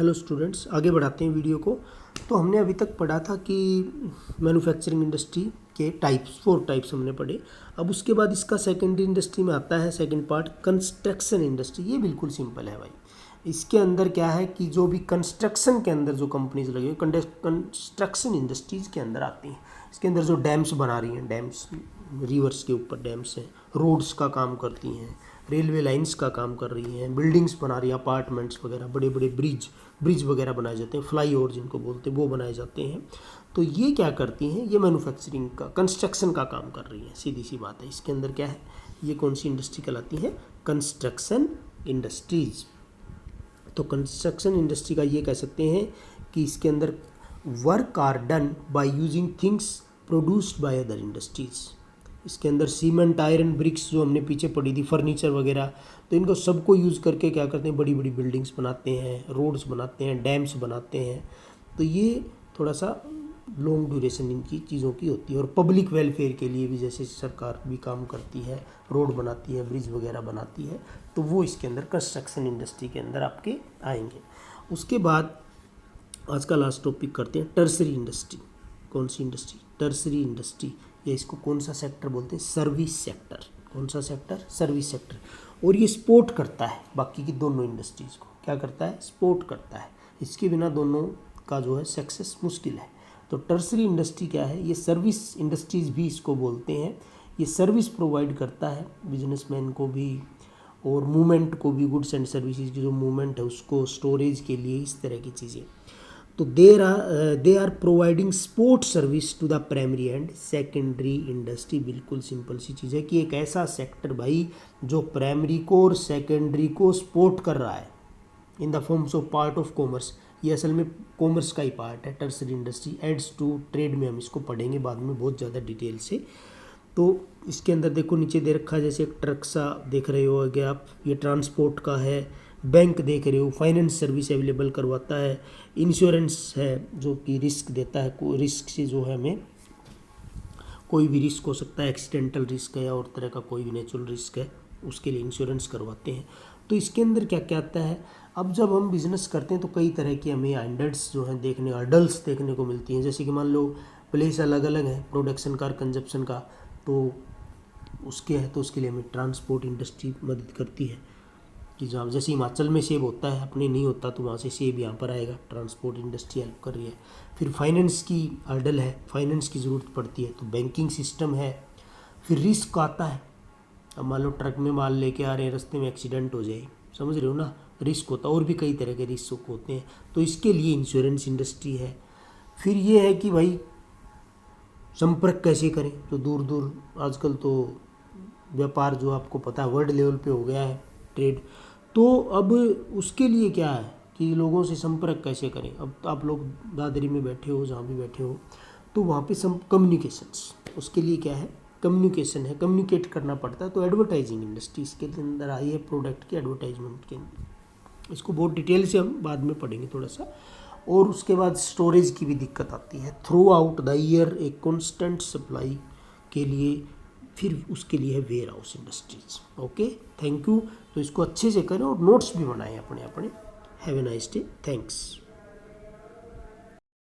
Hello students, आगे बढ़ाते हैं वीडियो को। तो हमने अभी तक पढ़ा था कि मैन्युफैक्चरिंग इंडस्ट्री के टाइप्स, 4 टाइप्स हमने पढ़े। अब उसके बाद इसका सेकेंडरी इंडस्ट्री में आता है सेकंड पार्ट, कंस्ट्रक्शन इंडस्ट्री। ये बिल्कुल सिंपल है भाई। इसके अंदर क्या है कि जो भी कंस्ट्रक्शन के अंदर जो कंपनीज लगी हुई कंस्ट्रक्शन इंडस्ट्रीज के अंदर आती हैं। इसके अंदर जो डैम्स बना रही हैं, डैम्स रिवर्स के ऊपर डैम्स हैं, रोड्स का काम करती हैं, रेलवे लाइंस का काम कर रही हैं, बिल्डिंग्स बना रही हैं, अपार्टमेंट्स वगैरह, बड़े बड़े ब्रिज वगैरह बनाए जाते हैं, फ्लाई ओवर जिनको बोलते हैं वो बनाए जाते हैं। तो ये क्या करती हैं, ये मैन्युफैक्चरिंग का, कंस्ट्रक्शन का काम कर रही हैं। सीधी सी बात है। इसके अंदर क्या है, ये कौन सी इंडस्ट्री कहलाती है? Construction industries. तो कंस्ट्रक्शन इंडस्ट्री का ये कह सकते हैं कि इसके अंदर work are done by using things produced by other industries. इसके अंदर सीमेंट, आयरन, ब्रिक्स जो हमने पीछे पढ़ी थी, फर्नीचर वगैरह, तो इनको सबको यूज़ करके क्या करते हैं, बड़ी बड़ी बिल्डिंग्स बनाते हैं, रोड्स बनाते हैं, डैम्स बनाते हैं। तो ये थोड़ा सा लॉन्ग ड्यूरेशन इनकी चीज़ों की होती है। और पब्लिक वेलफेयर के लिए भी जैसे सरकार भी काम करती है, रोड बनाती है, ब्रिज वगैरह बनाती है, तो वो इसके अंदर कंस्ट्रक्शन इंडस्ट्री के अंदर आपके आएंगे। उसके बाद आज का लास्ट टॉपिक करते हैं टर्सरी इंडस्ट्री। कौन सी इंडस्ट्री? टर्सरी इंडस्ट्री, या इसको कौन सा सेक्टर बोलते हैं? Service sector. कौन सा सेक्टर? Service sector. और ये सपोर्ट करता है बाकी की दोनों इंडस्ट्रीज़ को। क्या करता है? सपोर्ट करता है। इसके बिना दोनों का जो है सक्सेस मुश्किल है। तो टर्सरी इंडस्ट्री क्या है? ये सर्विस इंडस्ट्रीज़ भी इसको बोलते हैं। ये सर्विस प्रोवाइड करता है बिजनेसमैन को भी और मूवमेंट को भी, गुड्स एंड सर्विसेज की जो मूवमेंट है उसको, स्टोरेज के लिए, इस तरह की चीज़ें। तो they are providing support service to the primary and secondary industry. बिल्कुल सिंपल सी चीज़ है कि एक ऐसा सेक्टर भाई जो प्राइमरी को और सेकेंडरी को सपोर्ट कर रहा है in the forms of part of commerce. ये असल में कॉमर्स का ही पार्ट है। Tertiary industry aids to trade में हम इसको पढ़ेंगे बाद में बहुत ज़्यादा डिटेल से। तो इसके अंदर देखो नीचे दे रखा है, जैसे एक ट्रक सा देख रहे हो आगे आप, ये ट्रांसपोर्ट का है। बैंक देख रहे हो, फाइनेंस सर्विस अवेलेबल करवाता है। इंश्योरेंस है जो कि रिस्क देता है, कोई रिस्क से जो है हमें कोई भी रिस्क हो सकता है, एक्सीडेंटल रिस्क है और तरह का कोई भी नेचुरल रिस्क है, उसके लिए इंश्योरेंस करवाते हैं। तो इसके अंदर क्या क्या आता है? अब जब हम बिज़नेस करते हैं तो कई तरह की हमें हर्डल्स जो हैं हर्डल्स देखने को मिलती हैं। जैसे कि मान लो प्लेस अलग अलग है प्रोडक्शन का और कंजप्शन का, तो उसके है तो उसके लिए हमें ट्रांसपोर्ट इंडस्ट्री मदद करती है कि जहाँ जैसे हिमाचल में सेब होता है, अपने नहीं होता, तो वहाँ से सेब यहाँ पर आएगा, ट्रांसपोर्ट इंडस्ट्री हेल्प कर रही है। फिर फाइनेंस की हर्डल है, फाइनेंस की ज़रूरत पड़ती है, तो बैंकिंग सिस्टम है। फिर रिस्क आता है, अब मान लो ट्रक में माल लेके आ रहे हैं, रास्ते में एक्सीडेंट हो जाए, समझ रहे हो ना, रिस्क होता है। और भी कई तरह के रिस्क होते हैं, तो इसके लिए इंश्योरेंस इंडस्ट्री है। फिर ये है कि भाई संपर्क कैसे करें, तो दूर दूर आजकल तो व्यापार जो आपको पता है वर्ल्ड लेवल पे हो गया है, ट्रेड। तो अब उसके लिए क्या है कि लोगों से संपर्क कैसे करें। अब आप लोग दादरी में बैठे हो, जहाँ भी बैठे हो, तो वहाँ पे कम्युनिकेशंस, उसके लिए क्या है? कम्युनिकेशन है, कम्युनिकेट करना पड़ता है। तो एडवर्टाइजिंग इंडस्ट्री इसके अंदर आई है, प्रोडक्ट के एडवर्टाइजमेंट के। इसको बहुत डिटेल से हम बाद में पढ़ेंगे थोड़ा सा। और उसके बाद स्टोरेज की भी दिक्कत आती है थ्रू आउट द ईयर, एक कॉन्स्टेंट सप्लाई के लिए। फिर उसके लिए है warehouse industries. Okay, thank you. तो इसको अच्छे से करें और नोट्स भी बनाएं अपने अपने। Have a nice day, thanks.